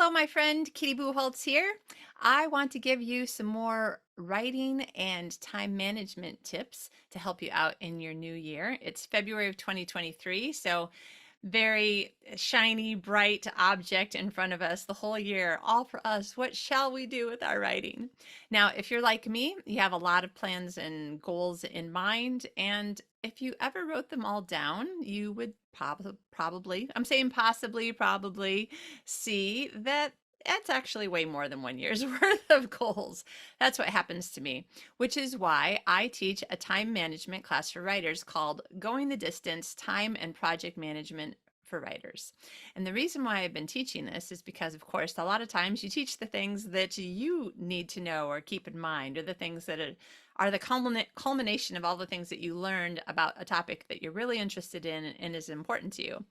Hello, my friend Kitty Bucholtz here. I want to give you some more writing and time management tips to help you out in your new year. It's February of 2023, so very shiny, bright object in front of us the whole year, all for us. What shall we do with our writing? Now, if you're like me, you have a lot of plans and goals in mind, and if you ever wrote them all down, you would probably, I'm saying possibly, probably see that that's actually way more than 1 year's worth of goals. That's what happens to me, which is why I teach a time management class for writers called Going the Distance Time and Project Management for Writers. And the reason why I've been teaching this is because, of course, a lot of times you teach the things that you need to know or keep in mind, or the things that are the culmination of all the things that you learned about a topic that you're really interested in and is important to you.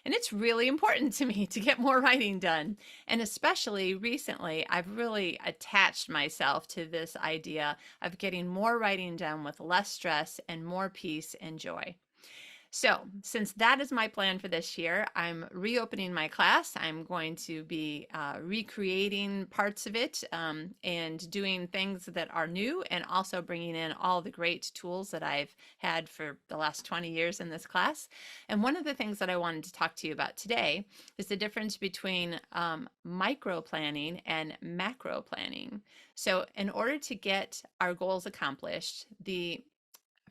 And it's really important to me to get more writing done. And especially recently, I've really attached myself to this idea of getting more writing done with less stress and more peace and joy. So, since that is my plan for this year, I'm reopening my class. I'm going to be recreating parts of it and doing things that are new, and also bringing in all the great tools that I've had for the last 20 years in this class. And one of the things that I wanted to talk to you about today is the difference between micro planning and macro planning. So, in order to get our goals accomplished,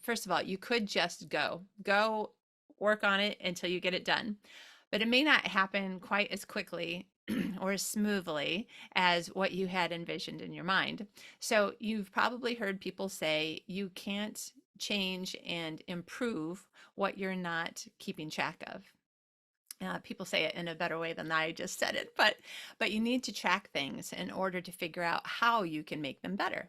first of all, you could just go work on it until you get it done, but it may not happen quite as quickly or as smoothly as what you had envisioned in your mind. So you've probably heard people say you can't change and improve what you're not keeping track of. People say it in a better way than I just said it, but you need to track things in order to figure out how you can make them better.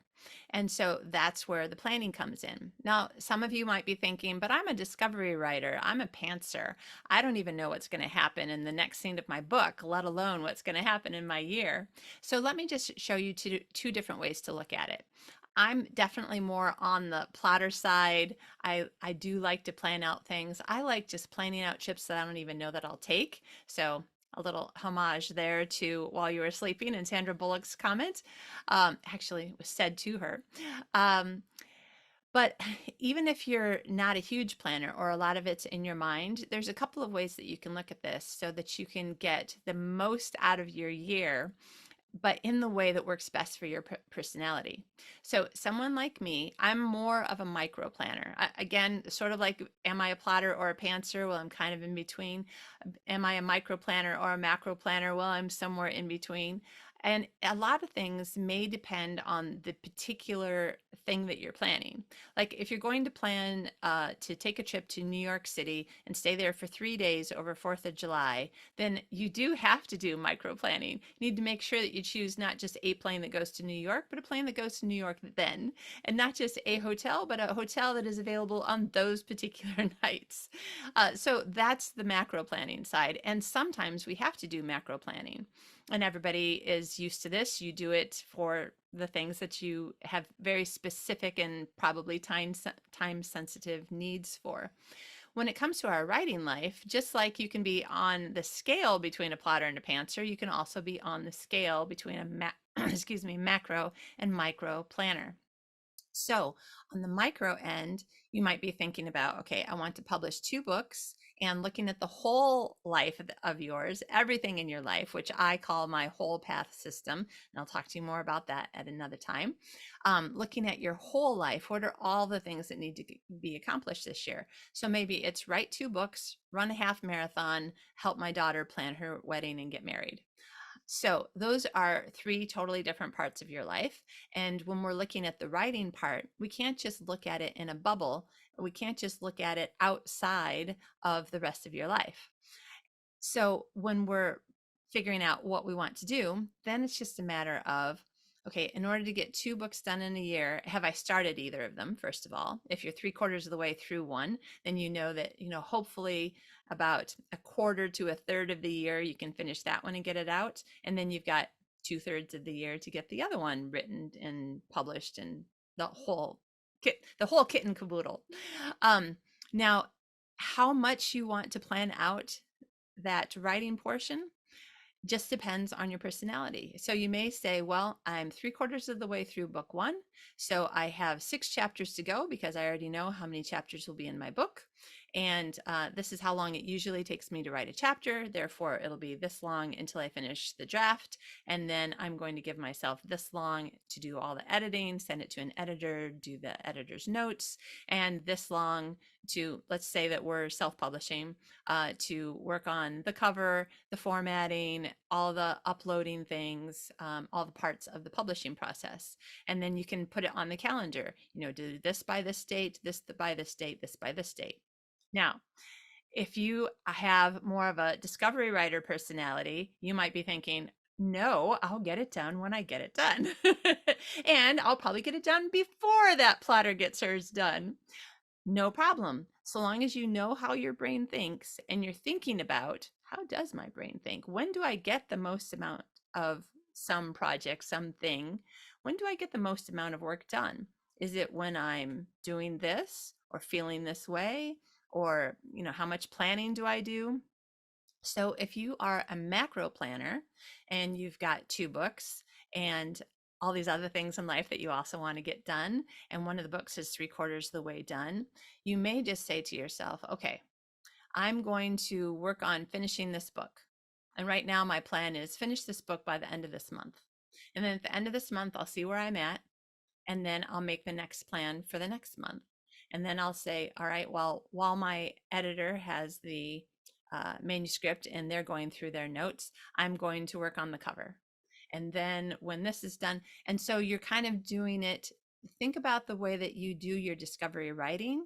And so that's where the planning comes in. Now, some of you might be thinking, but I'm a discovery writer. I'm a pantser. I don't even know what's going to happen in the next scene of my book, let alone what's going to happen in my year. So let me just show you two different ways to look at it. I'm definitely more on the plotter side. I do like to plan out things. I like just planning out trips that I don't even know that I'll take. So a little homage there to While You Were Sleeping and Sandra Bullock's comment. Actually, was said to her. Um, but even if you're not a huge planner or a lot of it's in your mind, there's a couple of ways that you can look at this so that you can get the most out of your year, but in the way that works best for your personality. So someone like me, I'm more of a micro planner. Again, sort of like, am I a plotter or a pantser? Well, I'm kind of in between. Am I a micro planner or a macro planner? Well, I'm somewhere in between. And a lot of things may depend on the particular thing that you're planning. Like if you're going to plan to take a trip to New York City and stay there for 3 days over 4th of July, then you do have to do micro planning. You need to make sure that you choose not just a plane that goes to New York, but a plane that goes to New York then, and not just a hotel, but a hotel that is available on those particular nights. So that's the macro planning side. And sometimes we have to do macro planning. And everybody is used to this. You do it for the things that you have very specific and probably time sensitive needs for. When it comes to our writing life, just like you can be on the scale between a plotter and a pantser, you can also be on the scale between a macro and micro planner. So on the micro end, you might be thinking about, okay, I want to publish 2 books, and looking at the whole life of yours, everything in your life, which I call my whole path system. And I'll talk to you more about that at another time. Looking at your whole life, what are all the things that need to be accomplished this year? So maybe it's write 2 books, run a half marathon, help my daughter plan her wedding and get married. So those are 3 totally different parts of your life. And when we're looking at the writing part, we can't just look at it in a bubble. We can't just look at it outside of the rest of your life. So when we're figuring out what we want to do, then it's just a matter of, okay, in order to get 2 books done in a year, have I started either of them? First of all, if you're 3/4 of the way through one, then you know that, hopefully about a quarter to a third of the year, you can finish that one and get it out. And then you've got 2/3 of the year to get the other one written and published, and the whole kit and caboodle. Now, how much you want to plan out that writing portion Just depends on your personality. So you may say, well, I'm 3/4 of the way through book one. So I have 6 chapters to go because I already know how many chapters will be in my book. And this is how long it usually takes me to write a chapter. Therefore, it'll be this long until I finish the draft. And then I'm going to give myself this long to do all the editing, send it to an editor, do the editor's notes, and this long to, let's say that we're self-publishing, to work on the cover, the formatting, all the uploading things, all the parts of the publishing process. And then you can put it on the calendar, do this by this date, this by this date, this by this date. Now, if you have more of a discovery writer personality, you might be thinking, no, I'll get it done when I get it done. And I'll probably get it done before that plotter gets hers done. No problem. So long as you know how your brain thinks and you're thinking about how does my brain think? When do I get the most amount of some project, something? When do I get the most amount of work done? Is it when I'm doing this or feeling this way? Or, how much planning do I do? So if you are a macro planner and you've got 2 books and all these other things in life that you also want to get done, and one of the books is 3/4 of the way done, you may just say to yourself, okay, I'm going to work on finishing this book. And right now my plan is finish this book by the end of this month. And then at the end of this month, I'll see where I'm at. And then I'll make the next plan for the next month. And then I'll say, all right, well, while my editor has the manuscript and they're going through their notes, I'm going to work on the cover. And then when this is done, and so you're kind of doing it, think about the way that you do your discovery writing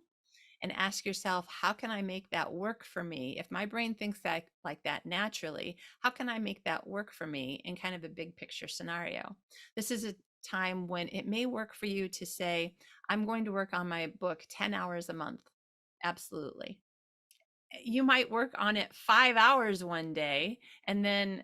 and ask yourself, how can I make that work for me? If my brain thinks that like that naturally, how can I make that work for me in kind of a big picture scenario? This is a time when it may work for you to say, I'm going to work on my book 10 hours a month. Absolutely. You might work on it 5 hours one day and then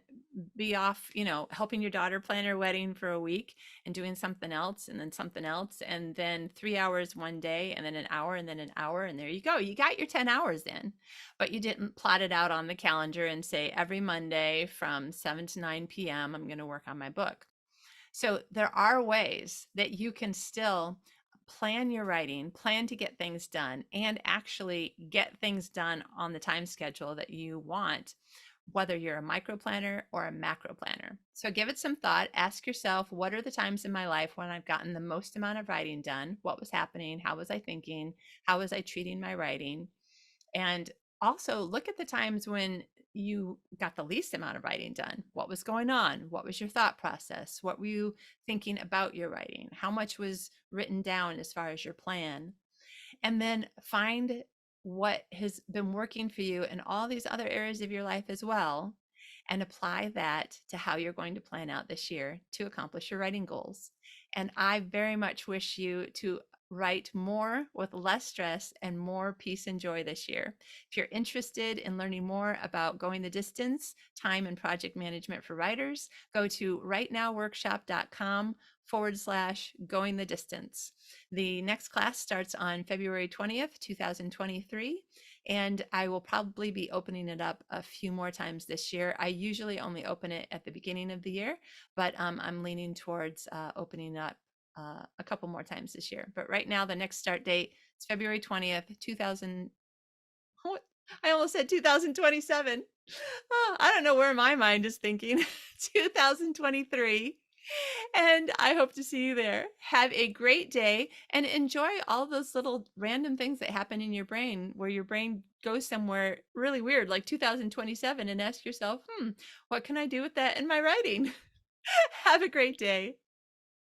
be off, helping your daughter plan her wedding for a week and doing something else and then something else. And then 3 hours one day and then an hour and then an hour. And there you go. You got your 10 hours in, but you didn't plot it out on the calendar and say every Monday from 7 to 9 p.m. I'm going to work on my book. So there are ways that you can still plan your writing, plan to get things done, and actually get things done on the time schedule that you want, whether you're a micro planner or a macro planner. So give it some thought. Ask yourself, what are the times in my life when I've gotten the most amount of writing done? What was happening? How was I thinking? How was I treating my writing? And also look at the times when you got the least amount of writing done. What was going on? What was your thought process? What were you thinking about your writing? How much was written down as far as your plan? And then find what has been working for you in all these other areas of your life as well, and apply that to how you're going to plan out this year to accomplish your writing goals. And I very much wish you to write more with less stress and more peace and joy this year. If you're interested in learning more about going the distance, time and project management for writers, go to writenowworkshop.com/going the distance. The next class starts on February 20th, 2023, and I will probably be opening it up a few more times this year. I usually only open it at the beginning of the year, but I'm leaning towards opening up a couple more times this year. But right now, the next start date is February 20th, 2000. What? I almost said 2027. Oh, I don't know where my mind is thinking. 2023. And I hope to see you there. Have a great day and enjoy all those little random things that happen in your brain where your brain goes somewhere really weird, like 2027, and ask yourself, what can I do with that in my writing? Have a great day.